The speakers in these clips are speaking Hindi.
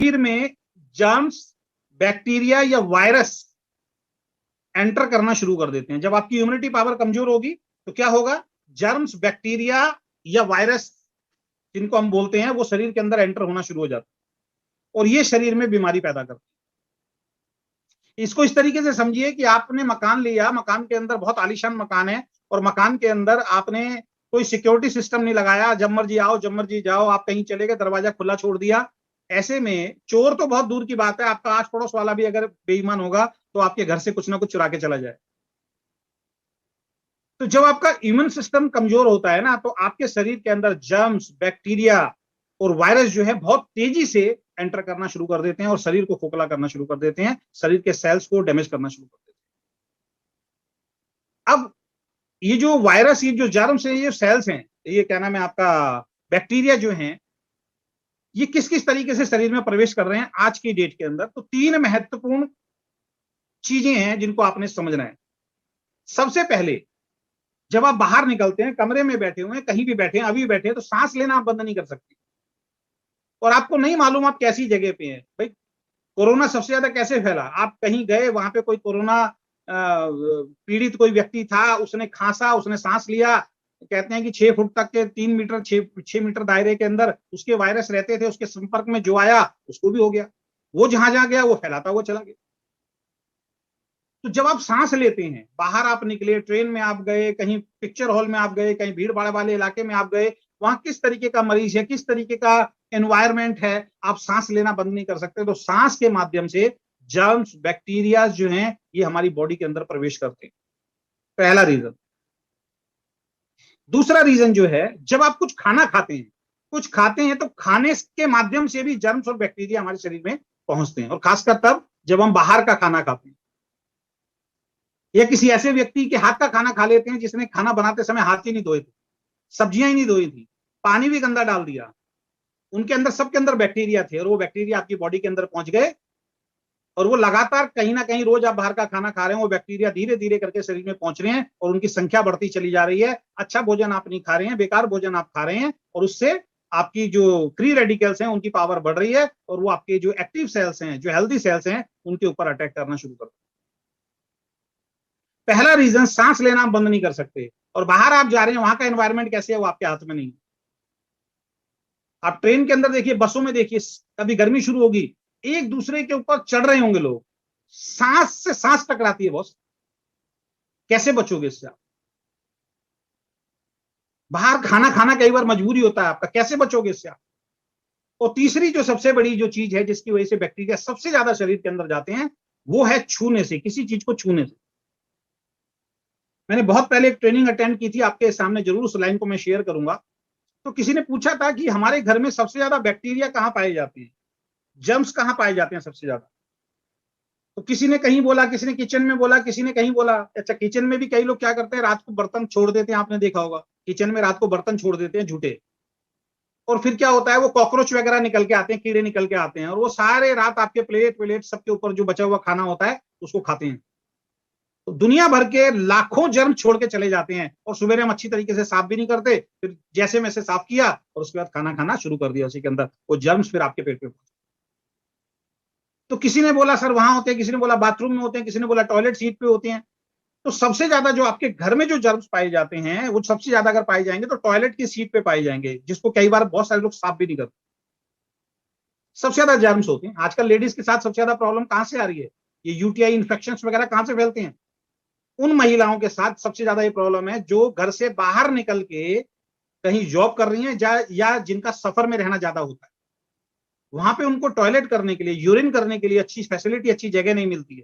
शरीर में जर्म्स, बैक्टीरिया या वायरस एंटर करना शुरू कर देते हैं। जब आपकी इम्यूनिटी पावर कमजोर होगी तो क्या होगा, जर्म्स, बैक्टीरिया या वायरस जिनको हम बोलते हैं वो शरीर के अंदर एंटर होना शुरू हो जाता है और ये शरीर में बीमारी पैदा करते हैं। इसको इस तरीके से समझिए कि आपने मकान लिया, मकान के अंदर बहुत आलीशान मकान है और मकान के अंदर आपने कोई सिक्योरिटी सिस्टम नहीं लगाया, जब मर्जी आओ जब मर्जी जाओ, आप कहीं चले गए, दरवाजा खुला छोड़ दिया। ऐसे में चोर तो बहुत दूर की बात है, आपका आस पड़ोस वाला भी अगर बेईमान होगा तो आपके घर से कुछ ना कुछ चुरा के चला जाए। तो जब आपका इम्यून सिस्टम कमजोर होता है ना, तो आपके शरीर के अंदर जर्म्स, बैक्टीरिया और वायरस जो है बहुत तेजी से एंटर करना शुरू कर देते हैं और शरीर को खोखला करना शुरू कर देते हैं, शरीर के सेल्स को डैमेज करना शुरू कर देते हैं। अब ये जो वायरस, ये जो जर्म्स है, ये सेल्स हैं, ये क्या नाम है आपका, बैक्टीरिया जो हैं, ये किस किस तरीके से शरीर में प्रवेश कर रहे हैं आज की डेट के अंदर। तो 3 महत्वपूर्ण चीजें हैं जिनको आपने समझना है। सबसे पहले, जब आप बाहर निकलते हैं, कमरे में बैठे हुए हैं, कहीं भी बैठे हैं, अभी बैठे हैं, तो सांस लेना आप बंद नहीं कर सकते और आपको नहीं मालूम आप कैसी जगह पे हैं। भाई कोरोना सबसे ज्यादा कैसे फैला, आप कहीं गए, वहां पे कोई कोरोना पीड़ित कोई व्यक्ति था, उसने खांसा, उसने सांस लिया, कहते हैं कि 6 फुट तक के 3 मीटर 6 मीटर दायरे के अंदर उसके वायरस रहते थे, उसके संपर्क में जो आया उसको भी हो गया, वो जहां जहां गया वो फैलाता हुआ चला गया। तो जब आप सांस लेते हैं, बाहर आप निकले, ट्रेन में आप गए, कहीं पिक्चर हॉल में आप गए, कहीं भीड़ भाड़ वाले इलाके में आप गए, वहां किस तरीके का मरीज है, किस तरीके का एनवायरमेंट है, आप सांस लेना बंद नहीं कर सकते। तो सांस के माध्यम से जर्म्स, बैक्टीरिया जो हैं, ये हमारी बॉडी के अंदर प्रवेश करते हैं। पहला रीजन। दूसरा रीजन जो है, जब आप कुछ खाना खाते हैं, कुछ खाते हैं तो खाने के माध्यम से भी जर्म्स और बैक्टीरिया हमारे शरीर में पहुंचते हैं, और खासकर तब जब हम बाहर का खाना खाते हैं या किसी ऐसे व्यक्ति के हाथ का खाना खा लेते हैं जिसने खाना बनाते समय हाथ ही नहीं धोए थे, सब्जियां ही नहीं धोई थी, पानी भी गंदा डाल दिया, उनके अंदर, सबके अंदर बैक्टीरिया थे और वो बैक्टीरिया आपकी बॉडी के अंदर पहुंच गए और वो लगातार कहीं ना कहीं रोज आप बाहर का खाना खा रहे हैं, वो बैक्टीरिया धीरे धीरे करके शरीर में पहुंच रहे हैं और उनकी संख्या बढ़ती चली जा रही है। अच्छा भोजन आप नहीं खा रहे हैं, बेकार भोजन आप खा रहे हैं और उससे आपकी जो फ्री रेडिकल्स हैं उनकी पावर बढ़ रही है और वो आपके जो एक्टिव सेल्स हैं, जो हेल्दी सेल्स हैं, उनके ऊपर अटैक करना शुरू कर। पहला रीजन, सांस लेना आप बंद नहीं कर सकते और बाहर आप जा रहे हैं, वहां का एनवायरमेंट कैसे है वो आपके हाथ में नहीं। आप ट्रेन के अंदर देखिए, बसों में देखिए, कभी गर्मी शुरू होगी, एक दूसरे के ऊपर चढ़ रहे होंगे लोग, सांस से सांस टकराती है बॉस, कैसे बचोगे इससे आप? बाहर खाना खाना कई बार मजबूरी होता है आपका, कैसे बचोगे इससे आप? और तीसरी जो सबसे बड़ी जो चीज है जिसकी वजह से बैक्टीरिया सबसे ज्यादा शरीर के अंदर जाते हैं, वो है छूने से, किसी चीज को छूने से। मैंने बहुत पहले एक ट्रेनिंग अटेंड की थी, आपके सामने जरूर उस लाइन को मैं शेयर करूंगा। तो किसी ने पूछा था कि हमारे घर में सबसे ज्यादा बैक्टीरिया कहां पाए जाते हैं, जर्म्स कहां पाए जाते हैं सबसे ज्यादा? तो किसी ने कहीं बोला, किसी ने किचन में बोला, किसी ने कहीं बोला। अच्छा, किचन में भी कई लोग क्या करते हैं, रात को बर्तन छोड़ देते हैं, आपने देखा होगा, किचन में रात को बर्तन छोड़ देते हैं झूठे, और फिर क्या होता है, वो कॉकरोच वगैरह निकल के आते हैं, कीड़े निकल के आते हैं और वो सारे रात आपके प्लेट प्लेट सबके ऊपर जो बचा हुआ खाना होता है उसको खाते हैं। तो दुनिया भर के लाखों जर्म छोड़ के चले जाते हैं और सवेरे हम अच्छी तरीके से साफ भी नहीं करते, फिर जैसे में से साफ किया और उसके बाद खाना खाना शुरू कर दिया, उसी के अंदर वो जर्म्स फिर आपके पेट पे पहुंचे। तो किसी ने बोला सर वहां होते हैं, किसी ने बोला बाथरूम में होते हैं, किसी ने बोला टॉयलेट सीट पे होते हैं। तो सबसे ज्यादा जो आपके घर में जो जर्म्स पाए जाते हैं, वो सबसे ज्यादा अगर पाए जाएंगे तो टॉयलेट की सीट पे पाए जाएंगे, जिसको कई बार बहुत सारे लोग साफ भी नहीं करते। सबसे ज्यादा जर्म्स होते हैं। आजकल लेडीज के साथ सबसे ज्यादा प्रॉब्लम कहां से आ रही है, ये यूटीआई इन्फेक्शन वगैरह कहां से फैलते हैं? उन महिलाओं के साथ सबसे ज्यादा ये प्रॉब्लम है जो घर से बाहर निकल के कहीं जॉब कर रही हैं या जिनका सफर में रहना ज्यादा होता है। वहां पे उनको टॉयलेट करने के लिए, यूरिन करने के लिए अच्छी फैसिलिटी, अच्छी जगह नहीं मिलती है।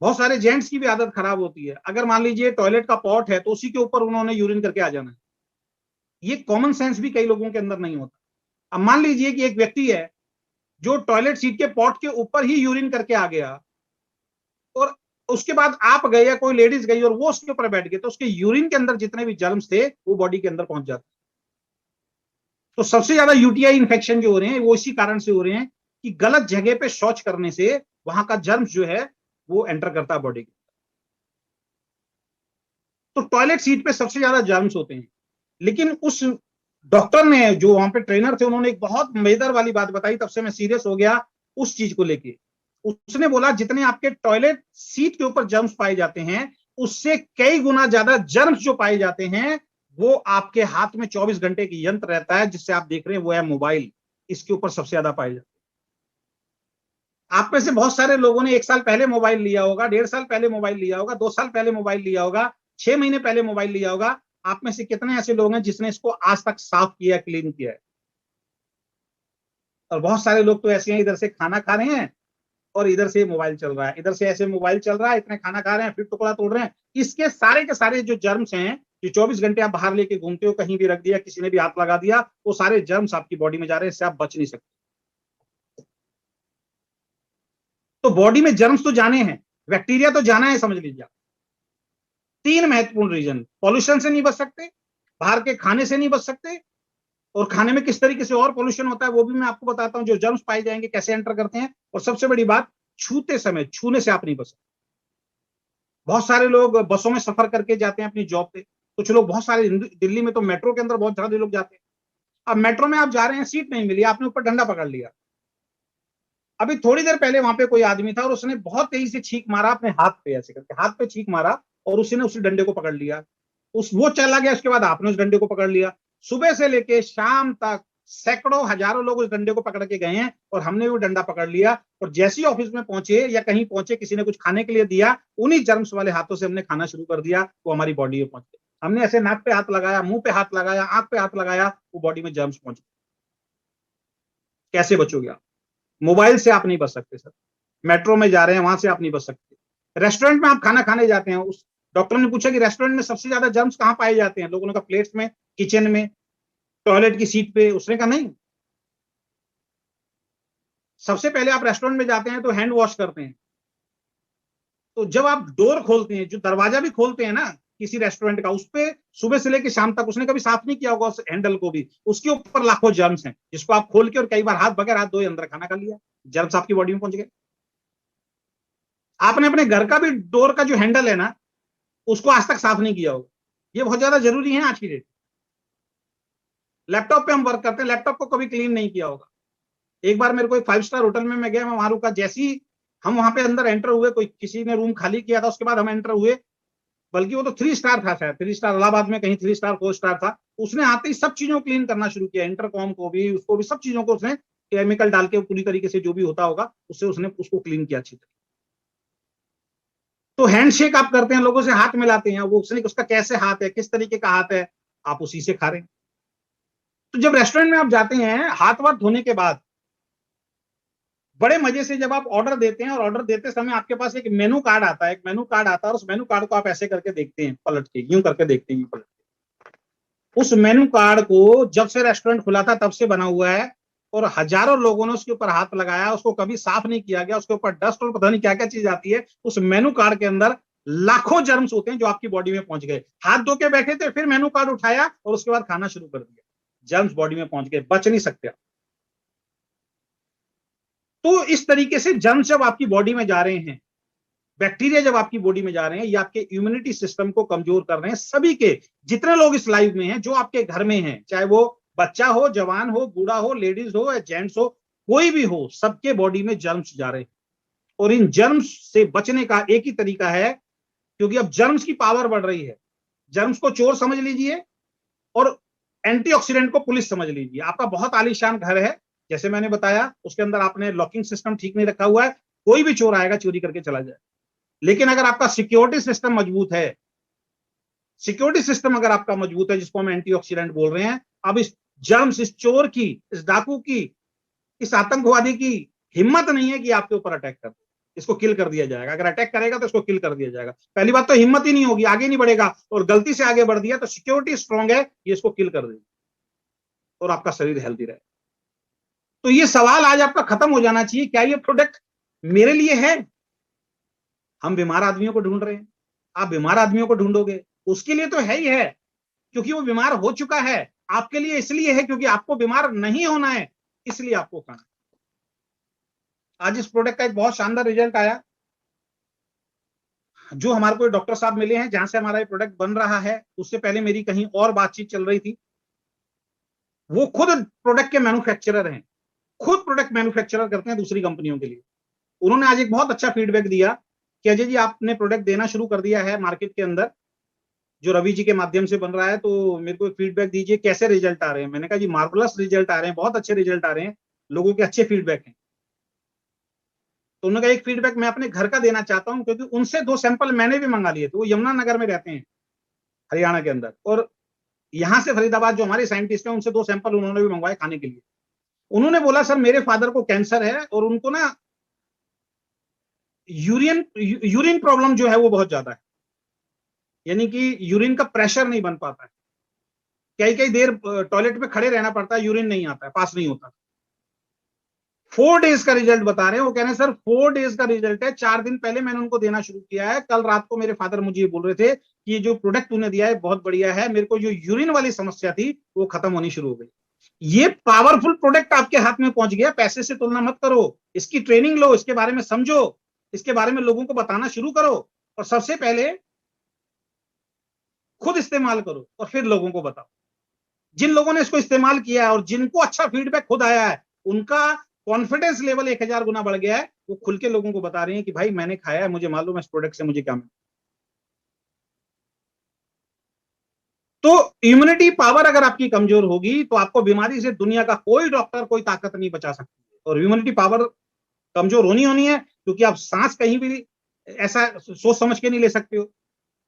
बहुत सारे जेंट्स की भी आदत खराब होती है, अगर मान लीजिए टॉयलेट का पॉट है तो उसी के ऊपर उन्होंने यूरिन करके आ जाना है। ये कॉमन सेंस भी कई लोगों के अंदर नहीं होता। अब मान लीजिए कि एक व्यक्ति है जो टॉयलेट सीट के पॉट के ऊपर ही यूरिन करके आ गया और उसके बाद आप गए या कोई लेडीज गई और वो उसके ऊपर बैठ गए, तो उसके यूरिन के अंदर जितने भी जर्म्स थे वो बॉडी के अंदर पहुंच जाते। तो सबसे ज्यादा यूटीआई इन्फेक्शन जो हो रहे हैं वो इसी कारण से हो रहे हैं कि गलत जगह पे शौच करने से वहां का जर्म्स जो है वो एंटर करता है बॉडी के। तो टॉयलेट सीट पे सबसे ज्यादा जर्म्स होते हैं, लेकिन उस डॉक्टर ने, जो वहां पे ट्रेनर थे, उन्होंने एक बहुत मजेदार वाली बात बताई, तब से मैं सीरियस हो गया उस चीज को लेके। उसने बोला जितने आपके टॉयलेट सीट के ऊपर जर्म्स पाए जाते हैं, उससे कई गुना ज्यादा जर्म्स जो पाए जाते हैं वो आपके हाथ में 24 घंटे की यंत्र रहता है जिससे आप देख रहे हैं, वो है मोबाइल। इसके ऊपर सबसे ज्यादा पाए जाते हैं। आप में से बहुत सारे लोगों ने 1 साल पहले मोबाइल लिया होगा, 1.5 साल पहले मोबाइल लिया होगा, 2 साल पहले मोबाइल लिया होगा, 6 महीने पहले मोबाइल लिया होगा। आप में से कितने ऐसे लोग हैं जिसने इसको आज तक साफ किया, क्लीन किया है? और बहुत सारे लोग तो ऐसे हैं, इधर से खाना खा रहे हैं और इधर से मोबाइल चल रहा है, इधर से ऐसे मोबाइल चल रहा है, इतने खाना खा रहे हैं, फिर टुकड़ा तोड़ रहे हैं। इसके सारे के सारे जो जर्म्स हैं, जो 24 घंटे आप बाहर लेके घूमते हो, कहीं भी रख दिया, किसी ने भी हाथ लगा दिया, वो सारे जर्म्स आपकी बॉडी में जा रहे हैं, इससे आप बच नहीं सकते। तो बॉडी में जर्म्स तो जाने हैं, बैक्टीरिया तो जाना है, समझ लीजिए। 3 महत्वपूर्ण रीजन: पॉल्यूशन से नहीं बच सकते, बाहर के खाने से नहीं बच सकते, और खाने में किस तरीके से और पोल्यूशन होता है वो भी मैं आपको बताता हूं, जो जर्म्स पाए जाएंगे कैसे एंटर करते हैं। और सबसे बड़ी बात, छूते समय, छूने से आप नहीं बच सकते। बहुत सारे लोग बसों में सफर करके जाते हैं अपनी जॉब पे, कुछ लोग, बहुत सारे दिल्ली में तो मेट्रो के अंदर बहुत ज्यादा लोग जाते हैं। अब मेट्रो में आप जा रहे हैं, सीट नहीं मिली, आपने ऊपर डंडा पकड़ लिया। अभी थोड़ी देर पहले वहां पे कोई आदमी था और उसने बहुत तेजी से छींक मारा अपने हाथ पे, ऐसे करके हाथ पे छींक मारा, और उसी ने उस डंडे को पकड़ लिया। वो चला गया, उसके बाद आपने उस डंडे को पकड़ लिया। सुबह से लेके शाम तक सैकड़ों हजारों लोग उस डंडे को पकड़ के गए हैं, और हमने भी वो डंडा पकड़ लिया, और जैसे ही ऑफिस में पहुंचे या कहीं पहुंचे, किसी ने कुछ खाने के लिए दिया, उन्हीं जर्म्स वाले हाथों से हमने खाना शुरू कर दिया, वो हमारी बॉडी में पहुंच गए। हमने ऐसे नाक पे हाथ लगाया, मुंह पे हाथ लगाया, आंख पे हाथ लगाया, वो बॉडी में जर्म्स पहुंच गए। कैसे बचोगे आप? मोबाइल से आप नहीं बच सकते सर। मेट्रो में जा रहे हैं, वहां से आप नहीं बच सकते। रेस्टोरेंट में आप खाना खाने जाते हैं, उस डॉक्टर ने पूछा कि रेस्टोरेंट में सबसे ज्यादा जर्म्स कहाँ पाए जाते हैं? लोगों ने कहा प्लेट्स में, किचन में, टॉयलेट की सीट पे। उसने कहा नहीं, सबसे पहले आप रेस्टोरेंट में जाते हैं तो हैंड वॉश करते हैं। तो जब आप डोर खोलते हैं, जो दरवाजा भी खोलते हैं ना किसी रेस्टोरेंट का, उस पे सुबह से लेकर शाम तक उसने कभी साफ नहीं किया होगा उस हैंडल को भी, उसके ऊपर लाखों जर्म्स हैं, जिसको आप खोल के और कई बार हाथ बगैर हाथ धोए अंदर खाना खा लिया, जर्म्स आपकी बॉडी में पहुंच गए। आपने अपने घर का भी डोर का जो हैंडल है ना, उसको आज तक साफ नहीं किया होगा। ये बहुत ज्यादा जरूरी है आज की डेट। लैपटॉप पे हम वर्क करते हैं, लैपटॉप को कभी क्लीन नहीं किया होगा। एक बार मेरे को एक 5 स्टार होटल में मैं गया, मैं वहां रुका, जैसे ही हम वहां पे अंदर एंटर हुए, कोई किसी ने रूम खाली किया था, उसके बाद हम एंटर हुए, बल्कि वो तो 3 स्टार था, शायद 3 स्टार इलाहाबाद में, कहीं 3 स्टार 4 स्टार था। उसने आते ही सब चीजों को क्लीन करना शुरू किया, इंटरकॉम को भी, उसको भी, सब चीजों को उसने केमिकल डाल के पूरी तरीके से, जो भी होता होगा उससे उसने उसको क्लीन किया अच्छी तरह। तो हैंडशेक आप करते हैं, लोगों से हाथ मिलाते हैं, वो उसने, उसका कैसे हाथ है, किस तरीके का हाथ है, आप उसी से खा रहे हैं। तो जब रेस्टोरेंट में आप जाते हैं, हाथ वाथ धोने के बाद बड़े मजे से जब आप ऑर्डर देते हैं, और ऑर्डर देते समय आपके पास एक मेनू कार्ड आता है, एक मेनू कार्ड आता है, और उस मेनू कार्ड को आप ऐसे करके देखते हैं, पलट के, यूं करके देखते हैं, यूं पलट के। उस मेनू कार्ड को जब से रेस्टोरेंट खुला था तब से बना हुआ है, और हजारों लोगों ने उसके ऊपर हाथ लगाया, उसको कभी साफ नहीं किया गया, उसके ऊपर डस्ट और पता नहीं क्या क्या चीज आती है। उस मेनू कार्ड के अंदर लाखों जर्म्स होते हैं जो आपकी बॉडी में पहुंच गए। हाथ धो के बैठे थे, फिर मेनू कार्ड उठाया और उसके बाद खाना शुरू कर दिया, जर्म्स बॉडी में पहुंच गए, बच नहीं सकते। तो इस तरीके से जर्म्स जब आपकी बॉडी में जा रहे हैं, बैक्टीरिया जब आपकी बॉडी में जा रहे हैं, ये आपके इम्यूनिटी सिस्टम को कमजोर कर रहे हैं। सभी के, जितने लोग इस लाइव में हैं, जो आपके घर में हैं, चाहे वो बच्चा हो, जवान हो, बूढ़ा हो, लेडीज हो या जेंट्स हो, कोई भी हो, सबके बॉडी में जर्म्स जा रहे हैं। और इन जर्म्स से बचने का एक ही तरीका है, क्योंकि अब जर्म्स की पावर बढ़ रही है। जर्म्स को चोर समझ लीजिए और एंटीऑक्सीडेंट को पुलिस समझ लीजिए। आपका बहुत आलीशान घर है, जैसे मैंने बताया, उसके अंदर आपने लॉकिंग सिस्टम ठीक नहीं रखा हुआ है, कोई भी चोर आएगा चोरी करके चला जाए। लेकिन अगर आपका सिक्योरिटी सिस्टम मजबूत है, सिक्योरिटी सिस्टम अगर आपका मजबूत है, जिसको हम एंटीऑक्सीडेंट बोल रहे हैं, अब इस जर्म्स, इस चोर की, इस डाकू की, इस आतंकवादी की हिम्मत नहीं है कि आपके ऊपर अटैक कर दे। इसको किल कर दिया जाएगा। अगर अटैक करेगा तो इसको किल कर दिया जाएगा। पहली बात तो हिम्मत ही नहीं होगी, आगे नहीं बढ़ेगा, और गलती से आगे बढ़ दिया तो सिक्योरिटी स्ट्रांग है, ये इसको किल कर देगी और आपका शरीर हेल्दी रहे। तो ये सवाल आज आपका खत्म हो जाना चाहिए, क्या ये प्रोडक्ट मेरे लिए है? हम बीमार आदमियों को ढूंढ रहे हैं, आप बीमार आदमियों को ढूंढोगे, उसके लिए तो है ही है, क्योंकि वो बीमार हो चुका है। आपके लिए इसलिए है क्योंकि आपको बीमार नहीं होना है, इसलिए आपको खाना। आज इस प्रोडक्ट का एक बहुत शानदार रिजल्ट आया। जो हमारे को डॉक्टर साहब मिले हैं, जहां से हमारा ये प्रोडक्ट बन रहा है, उससे पहले मेरी कहीं और बातचीत चल रही थी। वो खुद प्रोडक्ट के मैन्युफैक्चरर हैं, खुद प्रोडक्ट मैन्युफैक्चरर करते हैं दूसरी कंपनियों के लिए। उन्होंने आज एक बहुत अच्छा फीडबैक दिया कि अजय जी आपने प्रोडक्ट देना शुरू कर दिया है मार्केट के अंदर, जो रवि जी के माध्यम से बन रहा है, तो मेरे को एक फीडबैक दीजिए कैसे रिजल्ट आ रहे हैं। मैंने कहा जी मार्वलस रिजल्ट आ रहे हैं, बहुत अच्छे रिजल्ट आ रहे हैं, लोगों के अच्छे फीडबैक हैं। तो उन्होंने कहा एक फीडबैक मैं अपने घर का देना चाहता हूं, क्योंकि उनसे 2 सैंपल मैंने भी मंगा लिए थे। वो यमुनानगर में रहते हैं, हरियाणा के अंदर, और यहाँ से फरीदाबाद जो हमारे साइंटिस्ट हैं उनसे 2 सैंपल उन्होंने भी मंगवाए खाने के लिए। उन्होंने बोला सर मेरे फादर को कैंसर है और उनको ना यूरिन प्रॉब्लम जो है वो बहुत ज्यादा है, यानी कि यूरिन का प्रेशर नहीं बन पाता है, कई कई देर टॉयलेट में खड़े रहना पड़ता है, यूरिन नहीं आता है, पास नहीं होता। 4 डेज का रिजल्ट बता रहे हैं। वो कह रहे हैं सर 4 डेज का रिजल्ट है, 4 दिन पहले मैंने उनको देना शुरू किया है, कल रात को मेरे फादर मुझे ये बोल रहे थे कि ये जो प्रोडक्ट तूने दिया है बहुत बढ़िया है, मेरे को जो यूरिन वाली समस्या थी वो खत्म होनी शुरू हो गई। ये पावरफुल प्रोडक्ट आपके हाथ में पहुंच गया, पैसे से तुलना मत करो, इसकी ट्रेनिंग लो, इसके बारे में समझो, इसके बारे में लोगों को बताना शुरू करो, और सबसे पहले खुद इस्तेमाल करो और फिर लोगों को बताओ। जिन लोगों ने इसको इस्तेमाल किया है और जिनको अच्छा फीडबैक खुद आया है, उनका कॉन्फिडेंस लेवल 1000 गुना बढ़ गया है। वो खुल के लोगों को बता रहे हैं कि भाई मैंने खाया है, मुझे मालूम है इस प्रोडक्ट से मुझे क्या मिला। तो इम्यूनिटी पावर अगर आपकी कमजोर होगी तो आपको बीमारी से दुनिया का कोई डॉक्टर, कोई ताकत नहीं बचा सकती। और इम्यूनिटी पावर कमजोर होनी है, क्योंकि आप सांस कहीं भी ऐसा सोच समझ के नहीं ले सकते हो,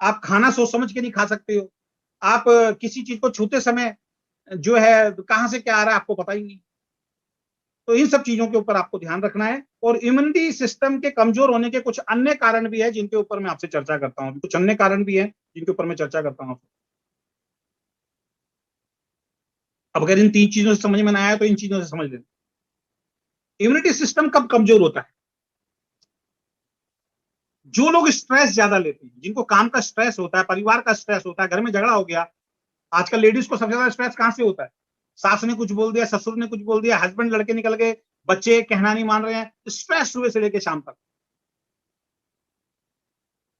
आप खाना सोच समझ के नहीं खा सकते हो, आप किसी चीज को छूते समय जो है कहां से क्या आ रहा है आपको पता ही नहीं। तो इन सब चीजों के ऊपर आपको ध्यान रखना है। और इम्यूनिटी सिस्टम के कमजोर होने के कुछ अन्य कारण भी है जिनके ऊपर मैं आपसे चर्चा करता हूं, कुछ अन्य कारण भी है जिनके ऊपर मैं चर्चा करता हूं। अब अगर इन 3 चीजों से समझ में ना आया तो इन चीजों से समझ लेना। इम्यूनिटी सिस्टम कब कमजोर होता है? जो लोग स्ट्रेस ज्यादा लेते हैं, जिनको काम का स्ट्रेस होता है, परिवार का स्ट्रेस होता है, घर में झगड़ा हो गया। आजकल लेडीज को सबसे ज्यादा स्ट्रेस कहां से होता है? सास ने कुछ बोल दिया, ससुर ने कुछ बोल दिया, हस्बैंड लड़के निकल गए, बच्चे कहना नहीं मान रहे हैं, स्ट्रेस सुबह से लेकर शाम तक।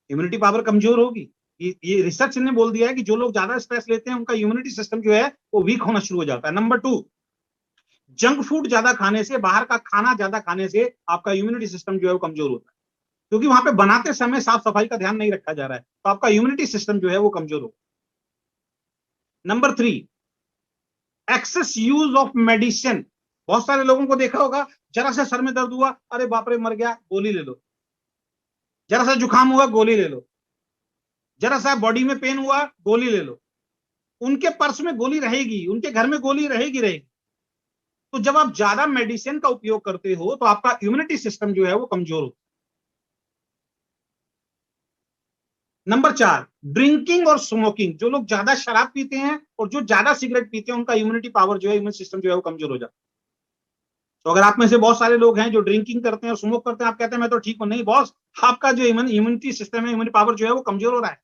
इम्यूनिटी पावर कमजोर होगी। ये रिसर्च ने बोल दिया है कि जो लोग ज्यादा स्ट्रेस लेते हैं उनका इम्यूनिटी सिस्टम जो है वो वीक होना शुरू हो जाता है। नंबर 2, जंक फूड ज्यादा खाने से, बाहर का खाना ज्यादा खाने से आपका इम्यूनिटी सिस्टम जो है वो कमजोर होता है, क्योंकि वहां पे बनाते समय साफ सफाई का ध्यान नहीं रखा जा रहा है, तो आपका इम्यूनिटी सिस्टम जो है वो कमजोर होगा। Number 3, excess use of medicine. बहुत सारे लोगों को देखा होगा, जरा सा सर में दर्द हुआ, अरे बाप रे मर गया, गोली ले लो। जरा सा जुकाम हुआ, गोली ले लो। जरा सा बॉडी में पेन हुआ, गोली ले लो। उनके पर्स में गोली रहेगी, उनके घर में गोली रहेगी। तो जब आप ज्यादा मेडिसिन का उपयोग करते हो तो आपका इम्यूनिटी सिस्टम जो है वो कमजोर होता है। नंबर 4, ड्रिंकिंग और स्मोकिंग। जो लोग ज्यादा शराब पीते हैं और जो ज्यादा सिगरेट पीते हैं उनका इम्यूनिटी पावर जो है, इम्यून सिस्टम जो है वो कमजोर हो जाता है। तो अगर आप में से बहुत सारे लोग हैं जो ड्रिंकिंग करते हैं और स्मोक करते हैं, आप कहते हैं मैं तो ठीक हूं, नहीं बॉस, आपका जो इम्यूनिटी सिस्टम है, इम्यूनिटी पावर जो है वो कमजोर हो रहा है।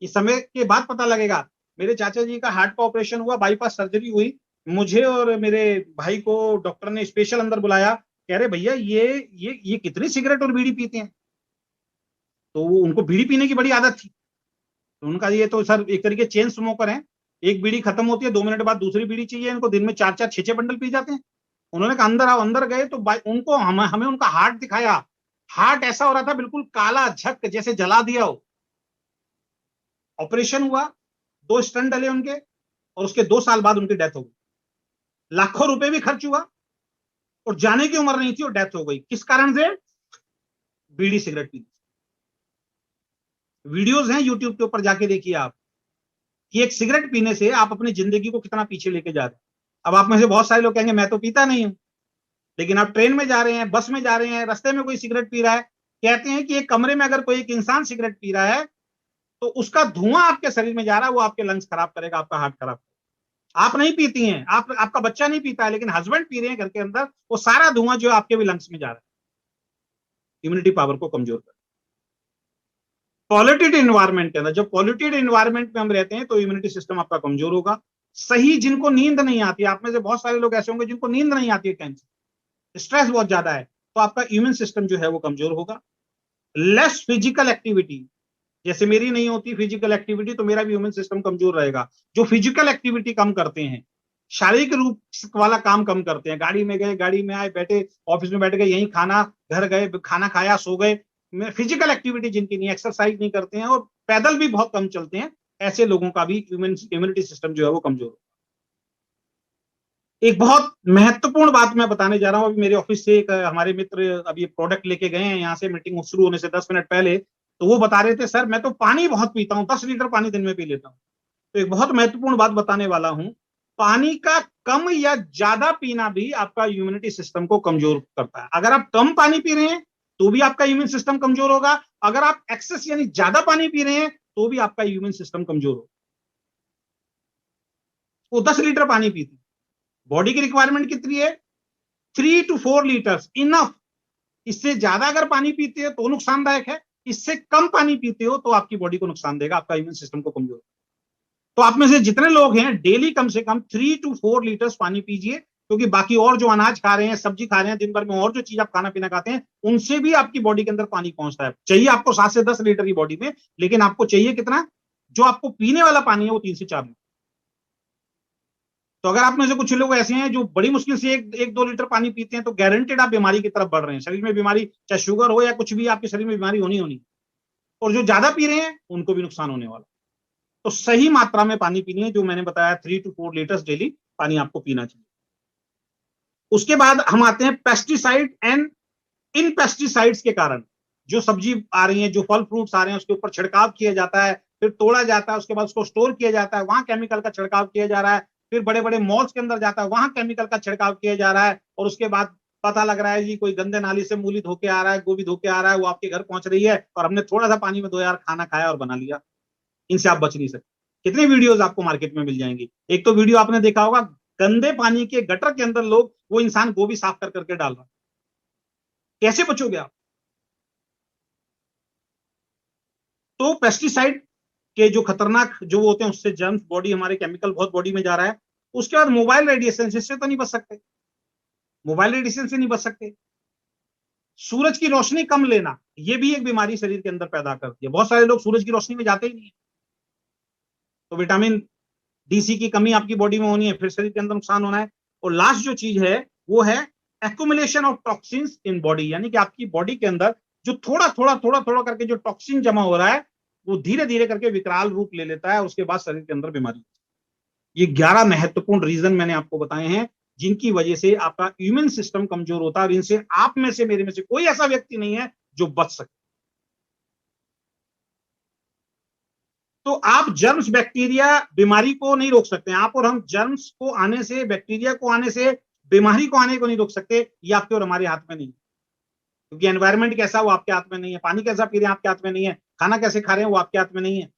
इस समय के बाद पता लगेगा। मेरे चाचा जी का हार्ट का ऑपरेशन हुआ, बाईपास सर्जरी हुई, मुझे और मेरे भाई को डॉक्टर ने स्पेशल अंदर बुलाया, कह रहे भैया ये कितनी सिगरेट और बीड़ी पीते हैं। तो उनको बीड़ी पीने की बड़ी आदत थी, तो उनका ये तो सर एक तरीके चेन स्मोकर है, एक बीड़ी खत्म होती है 2 मिनट बाद दूसरी बीड़ी चाहिए इनको, दिन में 4-4 6-6 बंडल पी जाते हैं। उन्होंने कहा अंदर आओ, अंदर गए तो उनको हमें उनका हार्ट दिखाया। हार्ट ऐसा हो रहा था बिल्कुल काला झक, जैसे जला दिया हो। ऑपरेशन हुआ, 2 स्टंट डले उनके, और उसके 2 साल बाद उनकी डेथ हो गई। लाखों रुपए भी खर्च हुआ और जाने की उम्र नहीं थी और डेथ हो गई। किस कारण से? बीड़ी सिगरेट पी। वीडियोस हैं यूट्यूब के ऊपर, जाके देखिए आप कि एक सिगरेट पीने से आप अपनी जिंदगी को कितना पीछे लेके जा रहे हैं। अब आप में से बहुत सारे लोग कहेंगे मैं तो पीता नहीं हूं, लेकिन आप ट्रेन में जा रहे हैं, बस में जा रहे हैं, रास्ते में कोई सिगरेट पी रहा है, कहते हैं कि एक कमरे में अगर कोई एक इंसान सिगरेट पी रहा है तो उसका धुआं आपके शरीर में जा रहा है, वो आपके लंग्स खराब करेगा, आपका हार्ट खराब करेगा। आप नहीं पीती हैं, आपका बच्चा नहीं पीता है, लेकिन हस्बैंड पी रहे हैं घर के अंदर, वो सारा धुआं जो आपके भी लंग्स में जा रहा है, इम्यूनिटी पावर को कमजोर कर। पॉल्यूटेड एनवायरमेंट के अंदर, जब पॉल्यूटेड एनवायरमेंट में हम रहते हैं तो इम्यूनिटी सिस्टम आपका कमजोर होगा। सही, जिनको नींद नहीं आती, आप में से बहुत सारे लोग ऐसे होंगे जिनको नींद नहीं आती है, टेंशन स्ट्रेस बहुत ज्यादा है, तो आपका इम्यून सिस्टम जो है वो कमजोर होगा। लेस फिजिकल एक्टिविटी, जैसे मेरी नहीं होती फिजिकल एक्टिविटी तो मेरा भी इम्यून सिस्टम कमजोर रहेगा। जो फिजिकल एक्टिविटी कम करते हैं, शारीरिक रूप वाला काम कम करते हैं। गाड़ी में गए, गाड़ी में आए, बैठे, ऑफिस में बैठ गए, यहीं खाना, घर गए, खाना खाया, सो गए, फिजिकल एक्टिविटी जिनकी नहीं, एक्सरसाइज नहीं करते हैं और पैदल भी बहुत कम चलते हैं, ऐसे लोगों का भी इम्यूनिटी सिस्टम जो है वो कमजोर। एक बहुत महत्वपूर्ण बात मैं बताने जा रहा हूं। अभी मेरे ऑफिस से एक हमारे मित्र अभी प्रोडक्ट लेके गए हैं, यहाँ से मीटिंग शुरू होने से 10 मिनट पहले, तो वो बता रहे थे, सर मैं तो पानी बहुत पीता हूँ, 10 लीटर पानी दिन में पी लेता हूँ। तो एक बहुत महत्वपूर्ण बात बताने वाला हूं, पानी का कम या ज्यादा पीना भी आपका इम्यूनिटी सिस्टम को कमजोर करता है। अगर आप कम पानी पी रहे हैं तो भी आपका इम्यून सिस्टम कमजोर होगा, अगर आप एक्सेस यानी ज्यादा पानी पी रहे हैं तो भी आपका इम्यून सिस्टम कमजोर होगा। वो 10 लीटर पानी पीती, बॉडी की रिक्वायरमेंट कितनी है? 3 to 4 लीटर्स इनफ। इससे ज्यादा अगर पानी पीते हो तो नुकसानदायक है, इससे कम पानी पीते हो तो आपकी बॉडी को नुकसान देगा, आपका इम्यून सिस्टम को कमजोर। तो आप में से जितने लोग हैं डेली कम से कम 3 to 4 लीटर्स पानी पीजिए, क्योंकि बाकी और जो अनाज खा रहे हैं, सब्जी खा रहे हैं, दिन भर में और जो चीज आप खाना पीना खाते हैं, उनसे भी आपकी बॉडी के अंदर पानी पहुंचता है। चाहिए आपको 7 से 10 लीटर की बॉडी में, लेकिन आपको चाहिए कितना? जो आपको पीने वाला पानी है वो 3 से 4 लीटर। तो अगर आप में से कुछ लोग ऐसे हैं जो बड़ी मुश्किल से 1-2 लीटर पानी पीते हैं, तो गारंटेड आप बीमारी की तरफ बढ़ रहे हैं। शरीर में बीमारी, चाहे शुगर हो या कुछ भी, आपके शरीर में बीमारी होनी। और जो ज्यादा पी रहे हैं उनको भी नुकसान होने वाला। तो सही मात्रा में पानी पीनी है, जो मैंने बताया 3 to 4 लीटर्स डेली पानी आपको पीना चाहिए। उसके बाद हम आते हैं पेस्टिसाइड एंड इन पेस्टिसाइड्स के कारण जो सब्जी आ रही है, जो फल फ्रूट्स आ रहे हैं, उसके ऊपर छिड़काव किया जाता है, फिर तोड़ा जाता है, उसके बाद उसको स्टोर किया जाता है, वहां केमिकल का छिड़काव किया जा रहा है, फिर बड़े बड़े मॉल्स के अंदर जाता है, वहां केमिकल का छिड़काव किया जा रहा है, और उसके बाद पता लग रहा है जी कोई गंदे नाली से मूली धो के आ रहा है, गोभी धो के आ रहा है, वो आपके घर पहुंच रही है और हमने थोड़ा सा पानी में 2 यार खाना खाया और बना लिया। इनसे आप बच नहीं सकते। कितने वीडियोस आपको मार्केट में मिल जाएंगी। एक तो वीडियो आपने देखा होगा, गंदे पानी के गटर के अंदर लोग, वो इंसान गोभी साफ कर करके डाल रहा है। कैसे बचोगे आप? तो पेस्टिसाइड के जो खतरनाक जो होते हैं, उससे जर्म्स, बॉडी हमारे, केमिकल बहुत बॉडी में जा रहा है। उसके बाद मोबाइल रेडिएशन से तो नहीं बच सकते, मोबाइल रेडिएशन से नहीं बच सकते। सूरज की रोशनी कम लेना, ये भी एक बीमारी शरीर के अंदर पैदा करती है। बहुत सारे लोग सूरज की रोशनी में जाते ही नहीं है, तो विटामिन डी सी की कमी आपकी बॉडी में होनी है, फिर शरीर के अंदर नुकसान होना है। और लास्ट जो चीज है वो है accumulation of toxins in body, यानी कि आपकी बॉडी के अंदर जो थोड़ा करके जो टॉक्सिन जमा हो रहा है, वो धीरे धीरे करके विकराल रूप ले लेता है, उसके बाद शरीर के अंदर बीमारी। ये 11 महत्वपूर्ण रीजन मैंने आपको बताए हैं जिनकी वजह से आपका इम्यून सिस्टम कमजोर होता है, और इनसे आप में से, मेरे में से कोई ऐसा व्यक्ति नहीं है जो बच सके। तो आप जर्म्स, बैक्टीरिया, बीमारी को नहीं रोक सकते। आप और हम जर्म्स को आने से, बैक्टीरिया को आने से, बीमारी को आने को नहीं रोक सकते। ये आपके और हमारे हाथ में नहीं है, क्योंकि एनवायरनमेंट कैसा वो आपके हाथ में नहीं है, पानी कैसा पी रहे हैं आपके हाथ में नहीं है, खाना कैसे खा रहे हैं वो आपके हाथ में नहीं है,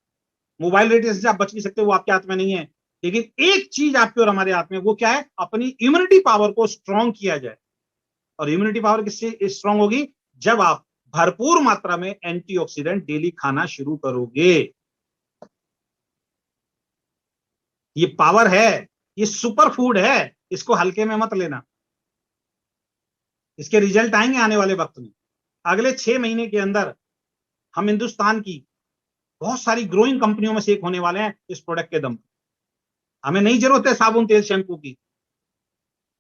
मोबाइल रेडिएशन से आप बच नहीं सकते, वो आपके हाथ में नहीं है। लेकिन एक चीज आपके और हमारे हाथ में, वो क्या है? अपनी इम्यूनिटी पावर को स्ट्रॉन्ग किया जाए। और इम्यूनिटी पावर किससे स्ट्रॉन्ग होगी? जब आप भरपूर मात्रा में एंटीऑक्सीडेंट डेली खाना शुरू करोगे। ये पावर है, ये सुपर फूड है, इसको हल्के में मत लेना। इसके रिजल्ट आएंगे आने वाले वक्त में। अगले 6 महीने के अंदर हम हिंदुस्तान की बहुत सारी ग्रोइंग कंपनियों में से एक होने वाले हैं इस प्रोडक्ट के दम पर। हमें नहीं जरूरत है साबुन, तेल, शैम्पू की,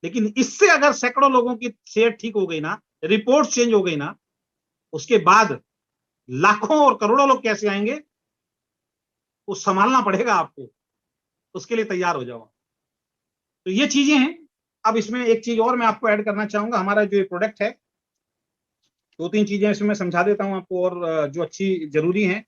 लेकिन इससे अगर सैकड़ों लोगों की सेहत ठीक हो गई ना, रिपोर्ट चेंज हो गई ना, उसके बाद लाखों और करोड़ों लोग कैसे आएंगे, वो संभालना पड़ेगा आपको। उसके लिए तैयार हो जाओ। तो ये चीजें हैं। अब इसमें एक चीज और मैं आपको ऐड करना चाहूंगा। हमारा जो ये प्रोडक्ट है, 2-3 चीजें इसमें समझा देता हूं आपको, और जो अच्छी जरूरी है।